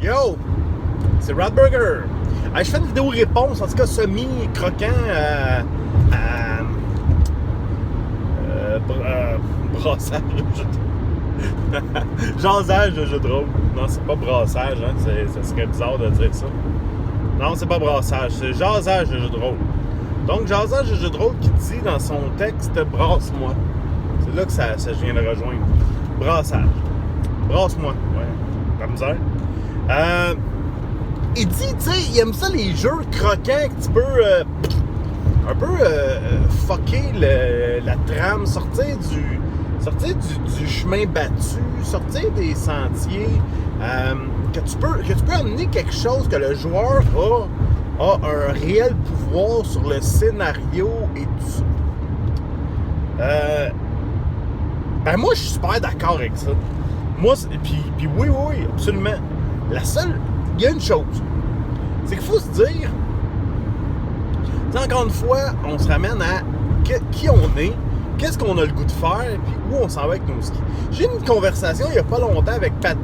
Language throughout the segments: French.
Yo! C'est Radburger! Je fais une vidéo réponse, en tout cas semi-croquant brassage de jeu de jasage de jeu de rôle. Non, c'est pas brassage, hein? Ça serait bizarre de dire ça. Non, c'est pas brassage, c'est jasage de jeu de rôle. Donc, jasage de jeu de rôle qui dit dans son texte « Brasse-moi ». C'est là que ça vient de rejoindre. Brassage. Brasse-moi. Ouais, la misère. Il dit, tu sais, il aime ça les jeux croquants que tu peux un peu fucker la trame, sortir du chemin battu, sortir des sentiers, que tu peux amener quelque chose que le joueur a un réel pouvoir sur le scénario et tout ça. Ben moi, je suis super d'accord avec ça. Moi, puis oui, absolument. Il y a une chose, c'est qu'il faut se dire, encore une fois, on se ramène à qui on est, qu'est-ce qu'on a le goût de faire, puis où on s'en va avec nos skis. J'ai eu une conversation il n'y a pas longtemps avec Pat,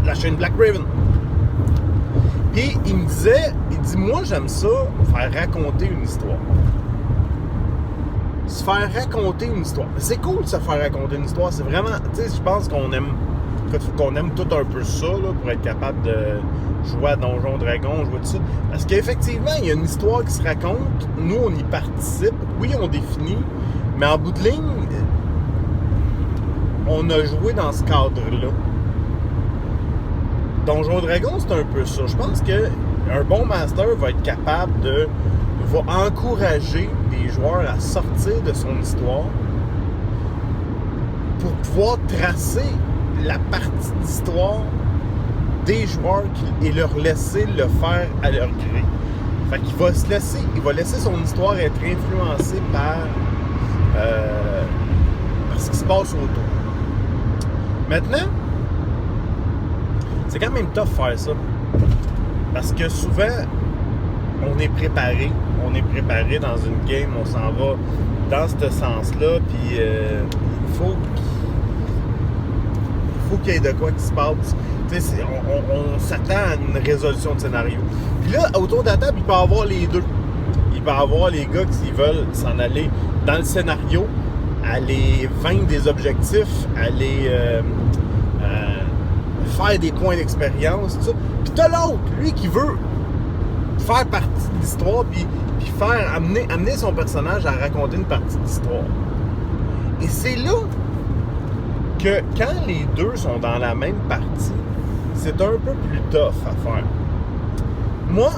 la chaîne Black Raven. Puis il dit, moi j'aime ça, faire raconter une histoire. Se faire raconter une histoire. C'est cool de se faire raconter une histoire, c'est vraiment, tu sais, je pense qu'on aime tout un peu ça, là, pour être capable de jouer à Donjons Dragons, jouer de ça. Parce qu'effectivement, il y a une histoire qui se raconte, nous, on y participe, oui, on définit, mais en bout de ligne, on a joué dans ce cadre-là. Donjons Dragons, c'est un peu ça. Je pense qu'un bon master va être capable va encourager les joueurs à sortir de son histoire pour pouvoir tracer la partie d'histoire des joueurs et leur laisser le faire à leur gré. Fait qu'il va laisser son histoire être influencée par ce qui se passe autour. Maintenant, c'est quand même tough faire ça. Parce que souvent, on est préparé dans une game, on s'en va dans ce sens-là, puis il faut qu'il y ait de quoi qui se passe. On s'attend à une résolution de scénario. Puis là, autour de la table, il peut y avoir les deux. Il peut y avoir les gars qui veulent s'en aller dans le scénario, aller vaincre des objectifs, aller faire des points d'expérience, tout ça. Puis t'as l'autre, lui, qui veut faire partie de l'histoire, puis amener son personnage à raconter une partie de l'histoire. Et c'est là que quand les deux sont dans la même partie, c'est un peu plus tough à faire. Moi,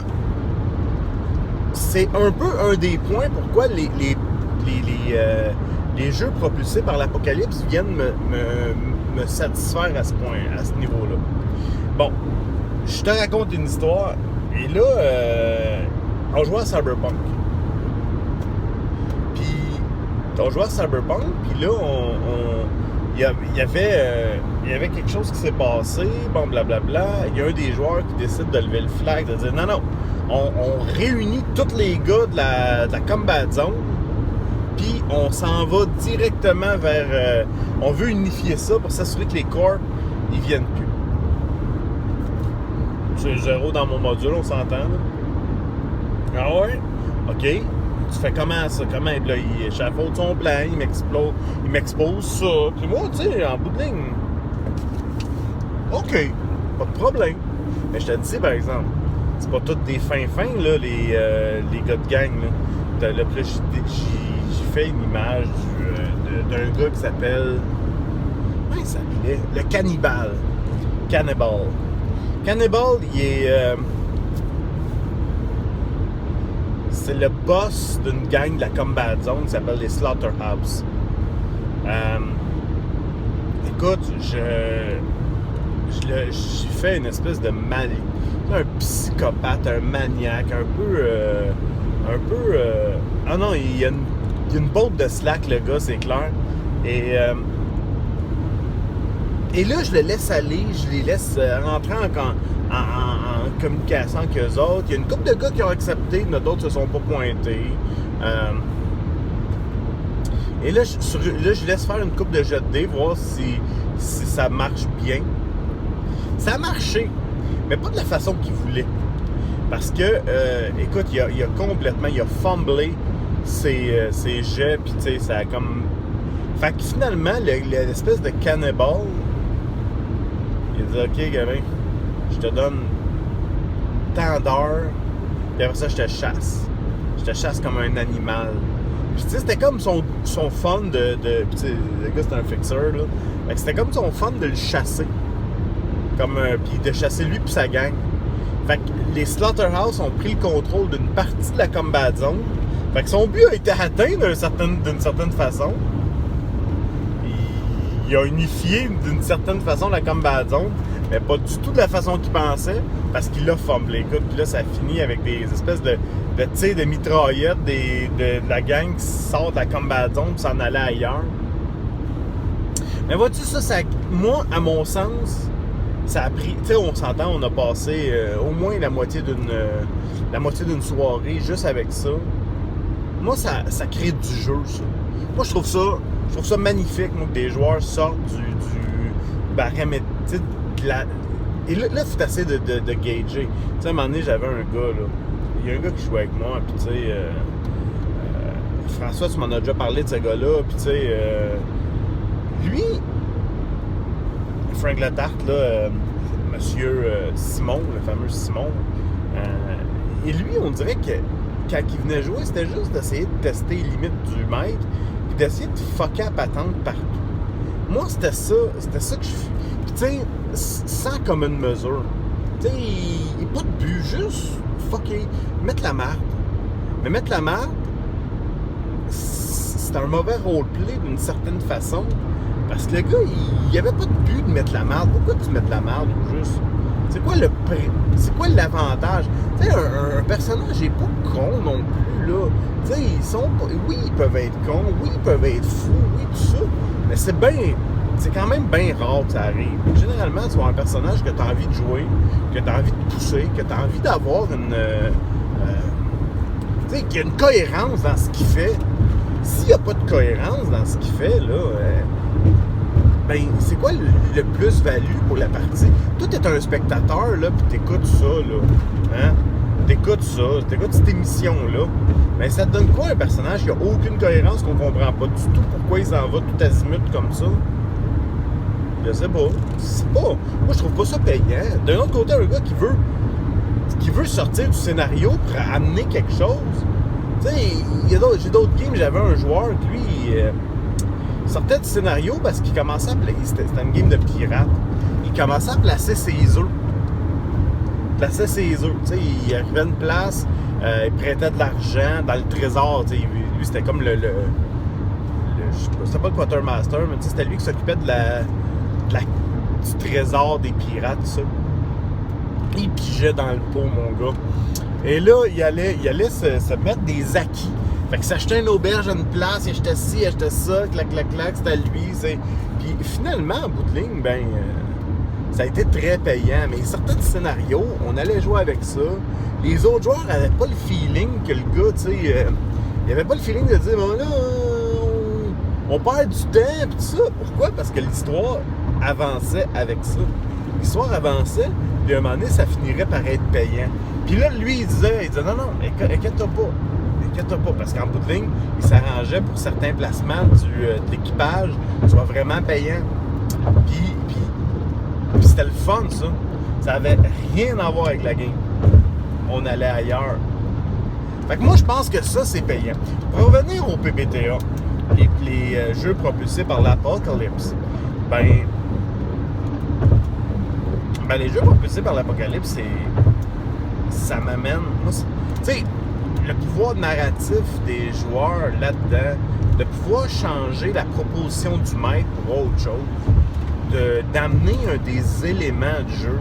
c'est un peu un des points pourquoi les jeux propulsés par l'Apocalypse viennent me satisfaire à ce niveau-là. Bon, je te raconte une histoire, et là, on jouait à Cyberpunk. Puis là, il y avait quelque chose qui s'est passé, bon, blablabla. Il y a un des joueurs qui décide de lever le flag, de dire non, on réunit tous les gars de la Combat Zone, puis on s'en va directement vers... on veut unifier ça pour s'assurer que les corps, ils viennent plus. C'est 0 dans mon module, on s'entend, là. Ah ouais? OK. Tu fais comment ça? Comment? Là, il échafaude son plan, il m'expose ça. Puis moi, tu sais, en bout de ligne, OK, pas de problème. Mais je te dis, par exemple, c'est pas tous des fins, là, les gars de gang, là. Là, j'ai fait une image d'un gars qui s'appelle... Comment il s'appelait? Le Cannibal. Cannibal, il est... c'est le boss d'une gang de la Combat Zone qui s'appelle les Slaughterhouse. Écoute, j'ai fait une espèce de un psychopathe, un maniaque, un peu... ah non, il y a une botte de slack, le gars, c'est clair. Et là, je le laisse aller, je les laisse rentrer en communication avec eux autres. Il y a une couple de gars qui ont accepté, d'autres se sont pas pointés. Et là, je laisse faire une couple de jets de dés, voir si ça marche bien. Ça a marché. mais pas de la façon qu'il voulait. Parce que, écoute, il a fumblé ses jets, puis tu sais, ça a comme... Fait que finalement, l'espèce de cannibal, il a dit, OK, gamin, je te donne tant d'heures, puis après ça, je te chasse. Je te chasse comme un animal. Puis tu sais, c'était comme son fun de tu sais, le gars, c'était un fixeur, là. Fait que c'était comme son fun de le chasser. Comme, puis de chasser lui puis sa gang. Fait que les Slaughterhouse ont pris le contrôle d'une partie de la combat zone. Fait que son but a été atteint d'une certaine façon. Il a unifié d'une certaine façon la combat zone, mais pas du tout de la façon qu'il pensait, parce qu'il l'a fumblé. Écoute, puis là, ça finit avec des espèces de tirs de mitraillettes de la gang qui sort de la combat zone pour s'en aller ailleurs. Mais vois-tu, ça, moi, à mon sens, ça a pris... Tu sais, on s'entend, on a passé au moins la moitié d'une soirée juste avec ça. Moi, ça crée du jeu, ça. Moi, je trouve ça magnifique, moi, que des joueurs sortent du barème, tu sais, Et là, il faut essayer de gager. Tu sais, à un moment donné, j'avais un gars, là. Il y a un gars qui jouait avec moi, puis tu sais... François, tu m'en as déjà parlé de ce gars-là, puis tu sais... lui... Frank Letarte, là... Monsieur Simon, le fameux Simon... et lui, on dirait que quand il venait jouer, c'était juste d'essayer de tester les limites du maître, puis d'essayer de fucker à patente partout. Moi, c'était ça que je... Puis tu sais, sans commune mesure. Tu sais, il n'y a pas de but, juste fucker, mettre la marde. Mais mettre la marde, c'est un mauvais roleplay d'une certaine façon, parce que le gars, il n'y avait pas de but de mettre la marde. Pourquoi tu mets de la marde ou juste... C'est quoi l'avantage? Tu sais, un personnage n'est pas con non plus, là. Tu sais, oui, ils peuvent être cons, oui, ils peuvent être fous, oui, tout ça. Mais c'est quand même bien rare que ça arrive. Généralement, tu vois un personnage que tu as envie de jouer, que tu as envie de pousser, que tu as envie d'avoir une... tu sais, qu'il y a une cohérence dans ce qu'il fait. S'il n'y a pas de cohérence dans ce qu'il fait, là... ben, c'est quoi le plus-value pour la partie? Toi, t'es un spectateur, là, pis t'écoutes ça, là. Hein? T'écoutes cette émission-là. Mais ça te donne quoi, un personnage qui a aucune cohérence, qu'on comprend pas du tout pourquoi il s'en va tout azimut comme ça? Je sais pas. Moi, je trouve pas ça payant. D'un autre côté, un gars qui veut sortir du scénario pour amener quelque chose. Tu sais, j'ai d'autres games, j'avais un joueur qui, lui... il sortait du scénario parce qu'il commençait à placer... C'était une game de pirate. Il commençait à placer ses œufs. Tu sais, il arrivait à une place, il prêtait de l'argent dans le trésor. Tu sais, lui, c'était comme le je sais pas, c'était pas le quartermaster, mais tu sais, c'était lui qui s'occupait du trésor des pirates, tout ça. Il pigeait dans le pot, mon gars. Et là, il allait se mettre des acquis. Fait qu'il s'achetait une auberge à une place, il achetait ci, il achetait ça, clac, c'était à lui. Puis finalement, en bout de ligne, ça a été très payant. Mais il sortait du scénario, on allait jouer avec ça. Les autres joueurs n'avaient pas le feeling que le gars, tu sais... il avait pas le feeling de dire, bon là, on perd du temps, pis tout ça. Pourquoi? Parce que l'histoire avançait avec ça. L'histoire avançait, puis à un moment donné, ça finirait par être payant. Puis là, lui, il disait non, inquiète-toi pas, parce qu'en bout de ligne, il s'arrangeait pour certains placements de l'équipage qui soient vraiment payants. Puis c'était le fun, ça. Ça avait rien à voir avec la game. On allait ailleurs. Fait que moi, je pense que ça, c'est payant. Pour revenir au PBTA, les jeux propulsés par l'Apocalypse, les jeux propulsés par l'Apocalypse, ça m'amène... Tu sais, le pouvoir narratif des joueurs là-dedans, de pouvoir changer la proposition du maître pour autre chose, d'amener des éléments du jeu,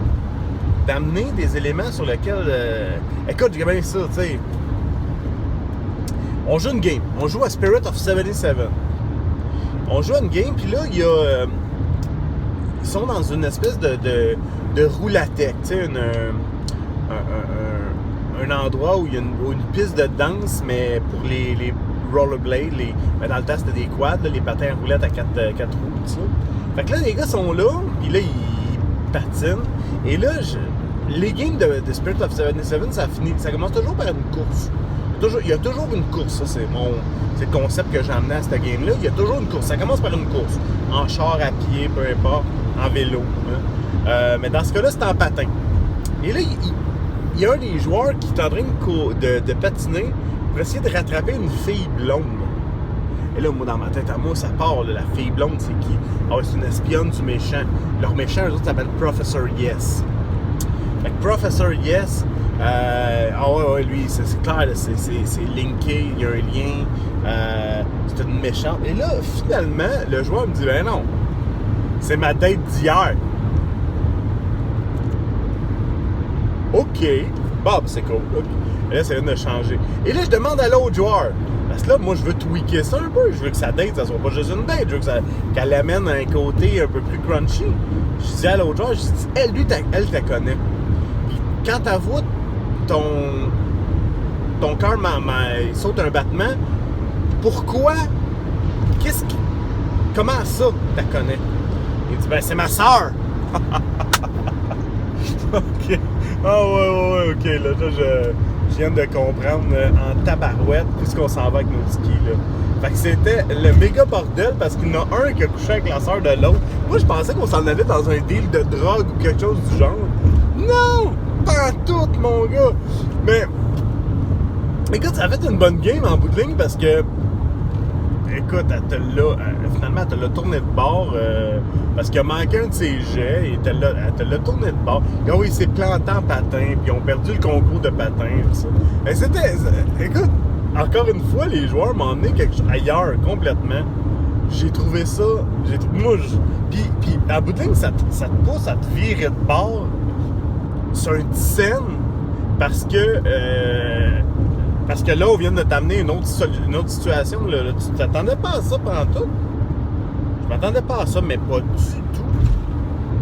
d'amener des éléments sur lesquels... écoute, j'ai bien ça, tu sais... On joue une game. On joue à Spirit of 77. On joue à une game, puis là, il y a... ils sont dans une espèce de roulatec, tu sais, un endroit où il y a une piste de danse, mais pour les rollerblades, mais dans le temps, c'était des quads, là, les patins à roulettes à 4 roues, tout ça. Fait que là, les gars sont là, puis là, ils patinent. Et là, les games de Spirit of 77, ça commence toujours par une course. Il y a toujours une course, ça c'est le concept que j'ai amené à cette game-là. Il y a toujours une course. Ça commence par une course. En char, à pied, peu importe, en vélo. Hein. Mais dans ce cas-là, c'est en patin. Et là, il y a un des joueurs qui est en train de patiner pour essayer de rattraper une fille blonde. Et là, moi, dans ma tête, à moi, ça part, là, la fille blonde, c'est qui? Ah, c'est une espionne du méchant. Leur méchant, eux autres, s'appelle Professor Yes. Fait que Professor Yes, ouais, lui, c'est clair, là, c'est linké, il y a un lien, c'est une méchante. Et là, finalement, le joueur me dit, ben non, c'est ma date d'hier. OK. Bon, c'est cool. Okay. Et là, ça vient de changer. Et là, je demande à l'autre joueur. Parce que là, moi, je veux tweaker ça un peu. Je veux que sa date, ça soit pas juste une date. Je veux qu'elle amène un côté un peu plus crunchy. Je dis à l'autre joueur, je dis, elle te connaît. Puis quand elle voit ton cœur il saute un battement, pourquoi? Comment ça, tu la connais? Il dit, ben, c'est ma soeur. OK. Ah ouais, OK. Là, je viens de comprendre en tabarouette puisqu'on s'en va avec nos skis, là. Fait que c'était le méga bordel parce qu'il y en a un qui a couché avec la sœur de l'autre. Moi, je pensais qu'on s'en allait dans un deal de drogue ou quelque chose du genre. Non! Pas tout, mon gars! Mais, écoute, ça a fait une bonne game en bout de ligne parce que, écoute, finalement, elle te l'a tourné de bord parce qu'il a manqué un de ses jets et elle te l'a tourné de bord. Et oui, il s'est planté en patin, puis ils ont perdu le concours de patin. Et ça. Et écoute, encore une fois, les joueurs m'ont emmené ailleurs complètement. J'ai trouvé ça. Puis à bout de ligne, ça te pousse à te virer de bord sur une scène parce que là, on vient de t'amener une autre situation. Là, tu t'attendais pas à ça pendant tout. Je m'attendais pas à ça, mais pas du tout.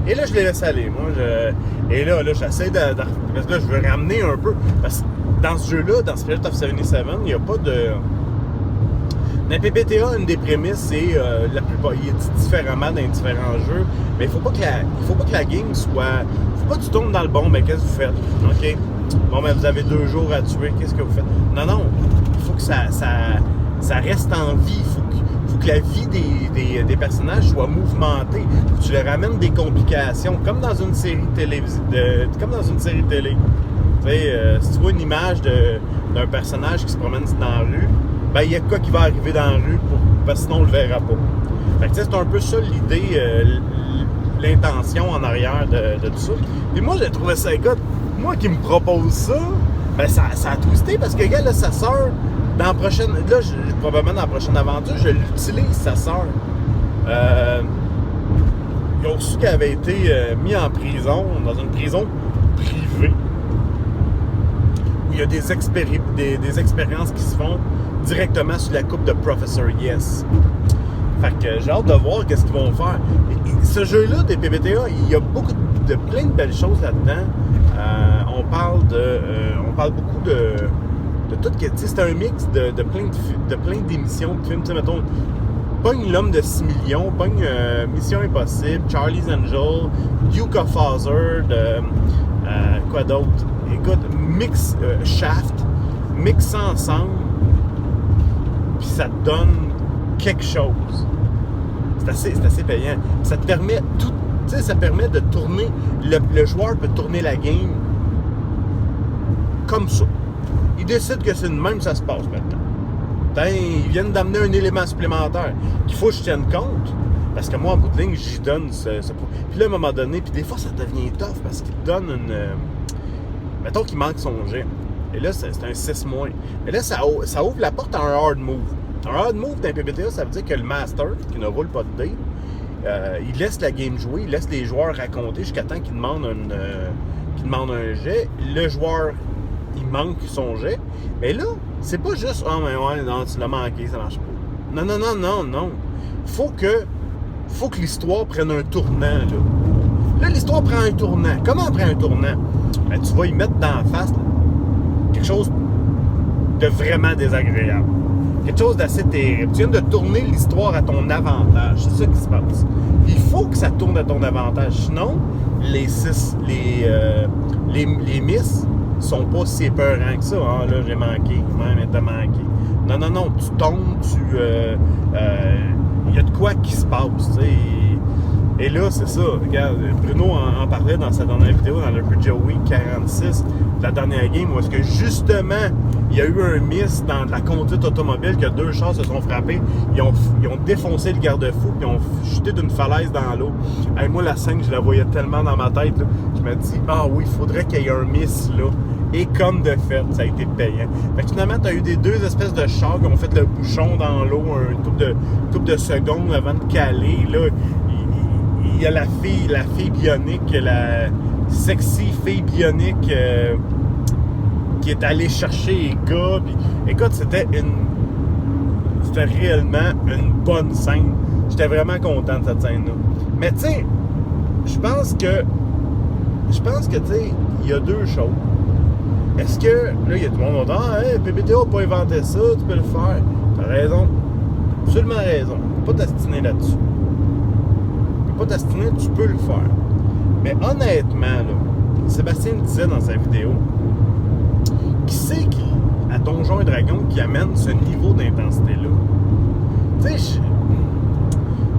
Et là, je l'ai laissé aller. Moi, et là, j'essaie parce que là, je veux ramener un peu. Parce que dans ce jeu-là, dans Spirit of 77, il n'y a pas de... Dans PBTA, une des prémices, c'est la plupart. Il est différemment dans les différents jeux. Mais il faut pas que la game soit. Faut pas que tu tombes dans le bon, mais qu'est-ce que vous faites? OK. Bon, ben vous avez 2 jours à tuer, qu'est-ce que vous faites? Non. Il faut que ça reste en vie. Il faut que la vie des personnages soit mouvementée. Faut que tu leur ramènes des complications, comme dans une série télé. Tu sais, si tu vois une image d'un personnage qui se promène dans la rue, ben il y a quoi qui va arriver dans la rue parce que sinon on le verra pas. Fait que c'est un peu ça l'idée, l'intention en arrière de tout ça. Et moi j'ai trouvé ça, écoute, moi qui me propose ça, ben ça a twisté parce que regarde, là, sa sœur, probablement dans la prochaine aventure, je l'utilise, sa sœur. Ils ont su qu'elle avait été mis en prison, dans une prison privée, où il y a des expériences qui se font directement sur la coupe de Professor Yes. Fait que j'ai hâte de voir qu'est-ce qu'ils vont faire. Et ce jeu-là des PBTA, il y a plein de belles choses là-dedans. On parle beaucoup de tout. C'est un mix de plein d'émissions de films. Tu sais, mettons, pogne L'Homme de 6 millions, pogne Mission Impossible, Charlie's Angel, Duke of Hazzard, quoi d'autre? Écoute, mix Shaft, mix ça ensemble, puis ça te donne quelque chose. C'est assez payant. Ça te permet tout, tu sais, ça permet de tourner, le joueur peut tourner la game comme ça. Il décide que c'est de même, ça se passe maintenant. Ils viennent d'amener un élément supplémentaire qu'il faut que je tienne compte. Parce que moi, en bout de ligne, j'y donne ce... Puis là, à un moment donné, puis des fois, ça devient tough parce qu'il te donne une... Mettons qu'il manque son jet. Et là, c'est un 6-. Mais là, ça ouvre la porte à un hard move. Un hard move d'un PBTA, ça veut dire que le master, qui ne roule pas de dés, il laisse la game jouer, il laisse les joueurs raconter jusqu'à temps qu'il demande un jet. Le joueur, il manque son jet. Mais là, c'est pas juste « Ah, mais ouais, non, tu l'as manqué, ça marche pas. » Non. Faut que l'histoire prenne un tournant, là. Là, l'histoire prend un tournant. Comment elle prend un tournant? Ben, tu vas y mettre dans la face là, quelque chose de vraiment désagréable. quelque chose d'assez terrible. Tu viens de tourner l'histoire à ton avantage. C'est ça qui se passe. Il faut que ça tourne à ton avantage. Sinon, les miss sont pas si épeurants que ça. Ah, là, j'ai manqué. Même, t'as manqué. Non. Tu tombes, il y a de quoi qui se passe, tu sais. Et là, c'est ça. Regarde, Bruno en parlait dans sa dernière vidéo, dans le Joey 46, la dernière game, où est-ce que justement, il y a eu un miss dans la conduite automobile, que 2 chars se sont frappés. Ils ont défoncé le garde-fou, puis ils ont chuté d'une falaise dans l'eau. Hey, moi, la scène, je la voyais tellement dans ma tête. Là. Je me dis, ah oui, il faudrait qu'il y ait un miss là. Et comme de fait, ça a été payant. Fait que finalement, tu as eu des 2 espèces de chars qui ont fait le bouchon dans l'eau, une couple de secondes avant de caler. Là. Il y a la fille bionique, la sexy fille bionique qui est allée chercher les gars. Puis, écoute, c'était réellement une bonne scène. J'étais vraiment content de cette scène-là. Mais tu sais, je pense que tu sais, il y a 2 choses. Est-ce que, là, il y a tout le monde qui dit « Ah, hey, PBTA n'a pas inventé ça, tu peux le faire. » T'as raison. Absolument raison. Pas t'astiner là-dessus. Pas t'astiner, tu peux le faire. Mais honnêtement, là, Sébastien disait dans sa vidéo, qui c'est qui, à Donjons et Dragons, qui amène ce niveau d'intensité-là? Tu sais,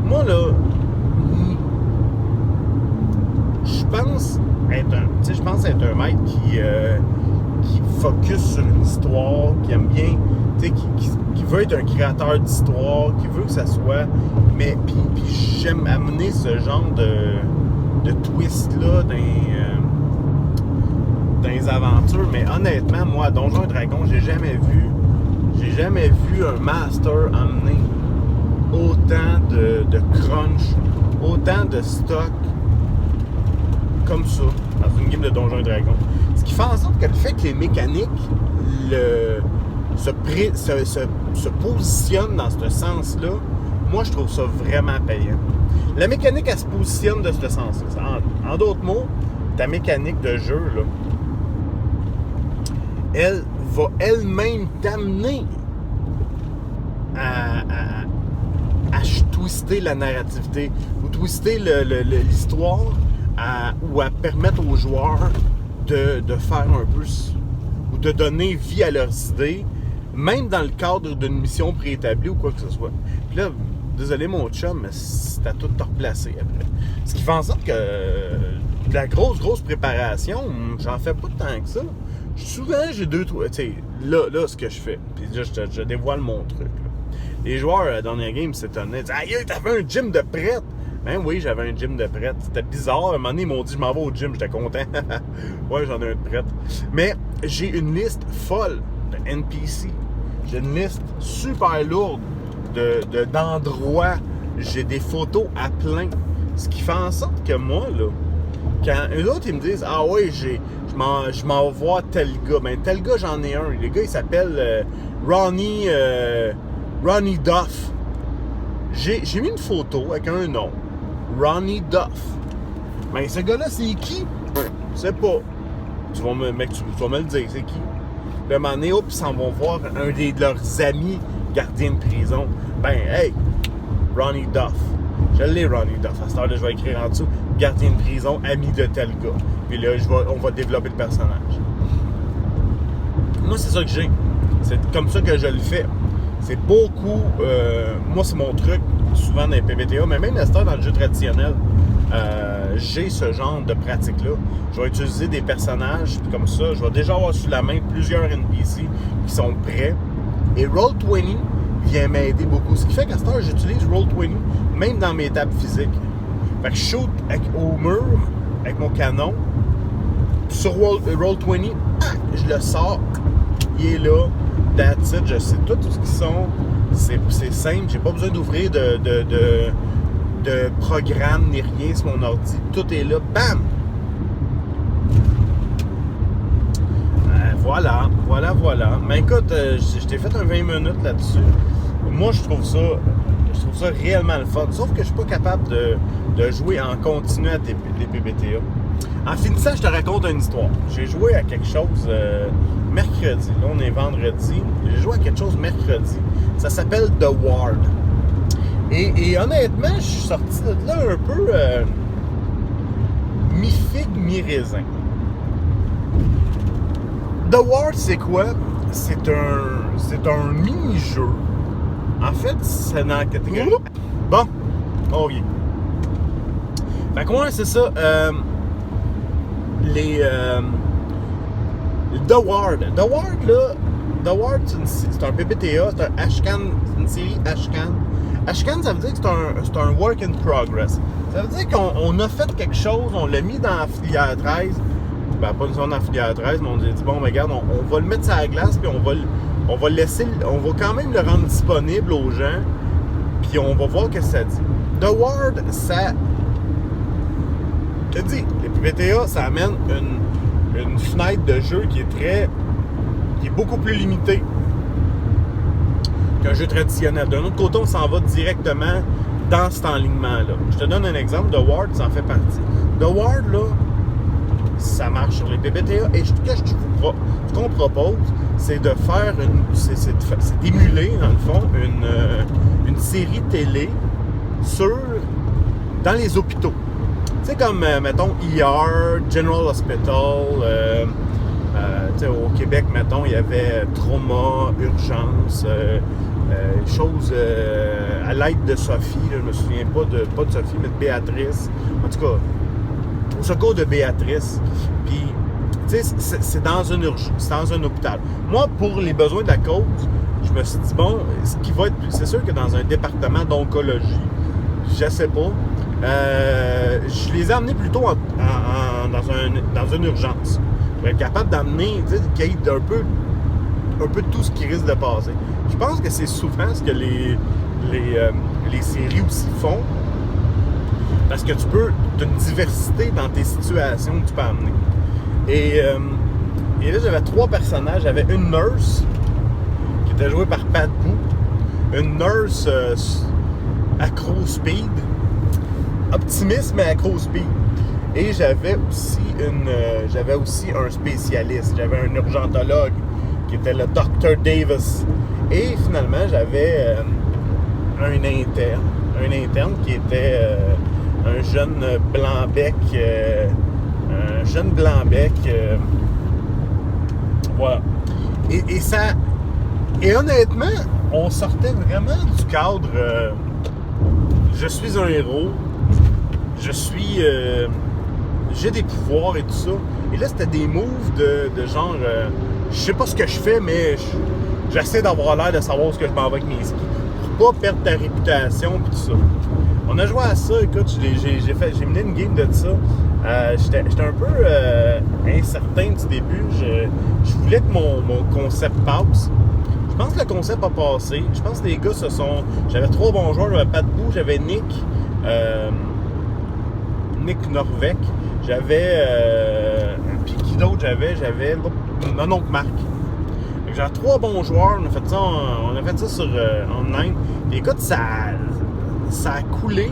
moi, là, je pense être un maître qui focus sur une histoire, qui aime bien, tu sais, qui veut être un créateur d'histoire, qui veut que ça soit, mais puis j'aime amener ce genre de twist-là dans les aventures, mais honnêtement, moi, à Donjons et Dragons, j'ai jamais vu un master amener autant de crunch, autant de stock comme ça, dans une game de Donjons et Dragons. Ce qui fait en sorte que le fait que les mécaniques se positionnent dans ce sens-là, moi, je trouve ça vraiment payant. La mécanique, elle se positionne de ce sens-là. En d'autres mots, ta mécanique de jeu, là, elle va elle-même t'amener à twister la narrativité ou twister l'histoire ou à permettre aux joueurs de faire un peu ou de donner vie à leurs idées, même dans le cadre d'une mission préétablie ou quoi que ce soit. Puis là, désolé mon chum, mais c'est à tout te replacer après. Ce qui fait en sorte que de la grosse préparation, j'en fais pas tant que ça. Souvent, j'ai 2-3... Tu sais, là, ce que je fais, puis là, je dévoile mon truc. Là. Les joueurs, dans la game, s'étonnaient. Ils disaient « Aïe, t'avais un gym de prête! » Ben oui, j'avais un gym de prête. C'était bizarre. À un moment donné, ils m'ont dit « Je m'en vais au gym. » J'étais content. Ouais, j'en ai un de prête. Mais j'ai une liste folle de NPC. J'ai une liste super lourde d'endroits. J'ai des photos à plein. Ce qui fait en sorte que moi, là, quand eux autres, ils me disent « Ah ouais, je m'en vais voir tel gars. » Ben tel gars, j'en ai un. Le gars, il s'appelle Ronnie Duff. J'ai mis une photo avec un nom. Ronnie Duff. Ben ce gars-là, c'est qui? Je sais pas. Tu vas me le dire, c'est qui? Le moment donné, ils s'en vont voir un de leurs amis gardiens de prison. Ben, hey, Ronnie Duff. Je l'ai, Ronnie Duff. À cette heure-là, je vais écrire en dessous gardien de prison, ami de tel gars. Puis là, on va développer le personnage. Moi, c'est ça que j'ai. C'est comme ça que je le fais. C'est beaucoup... moi, c'est mon truc, souvent dans les PBTA, mais même à cette heure, dans le jeu traditionnel, j'ai ce genre de pratique-là. Je vais utiliser des personnages, puis comme ça, je vais déjà avoir sous la main plusieurs NPC qui sont prêts. Et Roll20 vient m'aider beaucoup. Ce qui fait qu'à cette heure, j'utilise Roll20, même dans mes tables physiques. Fait que je shoot au mur, avec mon canon. Sur Roll20, je le sors. Il est là. That's it. Je sais tout ce qu'ils sont. C'est simple. J'ai pas besoin d'ouvrir de programme ni rien sur mon ordi. Tout est là. Bam! Voilà. Mais écoute, je t'ai fait un 20 minutes là-dessus. Moi, je trouve ça réellement le fun. Sauf que je suis pas capable de jouer en continu à des PBTA. En finissant, je te raconte une histoire. J'ai joué à quelque chose mercredi. Là, on est vendredi. J'ai joué à quelque chose mercredi. Ça s'appelle The Ward. Et honnêtement, je suis sorti de là un peu mi-figue, mi-raisin. The Ward, c'est quoi? C'est un mini-jeu. En fait, c'est dans la catégorie... Bon, on revient. Fait que ouais, c'est ça. The Ward. The Ward, là, The Ward, c'est un PBTA, c'est un Ashcan, c'est une série Ashcan. Ashcan, ça veut dire que c'est un work in progress. Ça veut dire qu'on a fait quelque chose, on l'a mis dans la filière 13. Ben, pas une zone dans la filière 13, mais on a dit, bon, ben, regarde, on va le mettre sur la glace, puis on va laisser, on va quand même le rendre disponible aux gens, puis on va voir ce que ça dit. The Ward, ça... Je te dis, les PBTA, ça amène une fenêtre de jeu qui est beaucoup plus limitée qu'un jeu traditionnel. D'un autre côté, on s'en va directement dans cet enlignement-là. Je te donne un exemple. The Ward, ça en fait partie. The Ward, là, ça marche sur les PBTA. Et ce qu'on propose, c'est de faire c'est d'émuler, dans le fond, une série télé dans les hôpitaux. Tu sais, comme, mettons, ER, General Hospital, au Québec, mettons, il y avait trauma, urgence, choses à l'aide de Sophie, là, je me souviens pas de Sophie, mais de Béatrice. En tout cas, au secours de Béatrice. Puis, tu sais, c'est dans un hôpital. Moi, pour les besoins de la cause, je me suis dit, bon, ce qui va être... C'est sûr que dans un département d'oncologie, je sais pas, je les ai amenés plutôt dans une urgence. Pour être capable d'amener, tu sais, qu'il y ait un peu de tout ce qui risque de passer. Je pense que c'est souvent ce que les séries aussi font, parce que tu as une diversité dans tes situations que tu peux amener. Et là, j'avais 3 personnages. J'avais une nurse qui était jouée par Pat Boo, une nurse accro speed, optimiste mais accro speed. Et j'avais aussi un spécialiste. J'avais un urgentologue qui était le Dr. Davis. Et finalement, j'avais un interne qui était un jeune blanc-bec. Voilà. Et honnêtement, on sortait vraiment du cadre je suis un héros, j'ai des pouvoirs et tout ça. Et là, c'était des moves de genre, je sais pas ce que je fais, mais j'essaie d'avoir l'air de savoir ce que je m'en vais avec mes skis. Pour pas perdre ta réputation et tout ça. On a joué à ça, écoute, j'ai mené une game de ça. J'étais un peu incertain du début. Je voulais que mon concept passe. Je pense que le concept a passé. Je pense que les gars J'avais 3 bons joueurs. J'avais Pat Boo, j'avais Nick Norvec. J'avais... puis qui d'autre j'avais? J'avais mon oncle Marc. J'avais 3 bons joueurs. On a fait ça sur online. Et écoute, ça a coulé.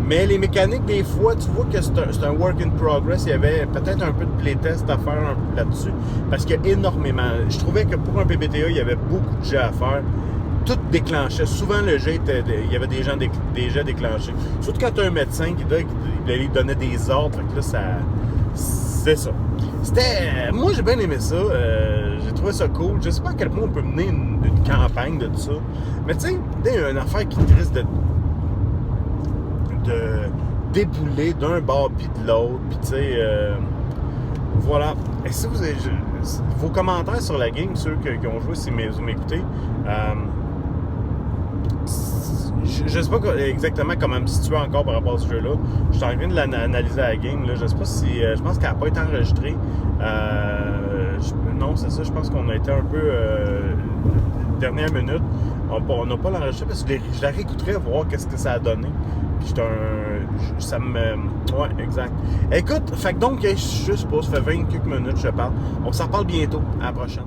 Mais les mécaniques, des fois, tu vois que c'est un work in progress. Il y avait peut-être un peu de playtest à faire là-dessus. Parce qu'il y a énormément... Je trouvais que pour un PBTA, il y avait beaucoup de jeux à faire. Tout déclenchait. Souvent, le jeu il y avait des jeux déclenchés. Surtout quand tu as un médecin qui lui donnait des ordres. Fait que là, c'est ça. Moi, j'ai bien aimé ça. J'ai trouvé ça cool. Je sais pas à quel point on peut mener une campagne de tout ça. Mais tu sais, une affaire qui risque de débouler d'un bord puis de l'autre. Puis tu sais, voilà. Et si vous avez vos commentaires sur la game, ceux qui ont joué, si vous m'écoutez, je sais pas exactement comment me situer encore par rapport à ce jeu-là. Je suis en train de l'analyser à la game. Là. Je sais pas si... je pense qu'elle n'a pas été enregistrée. Non, c'est ça. Je pense qu'on a été un peu... dernière minute. On n'a pas l'enregistré parce que je la réécouterai voir qu'est-ce que ça a donné. Puis ça me... Ouais, exact. Écoute, fait que donc, je sais pas, ça fait 20 quelques minutes que je parle. On s'en reparle bientôt. À la prochaine.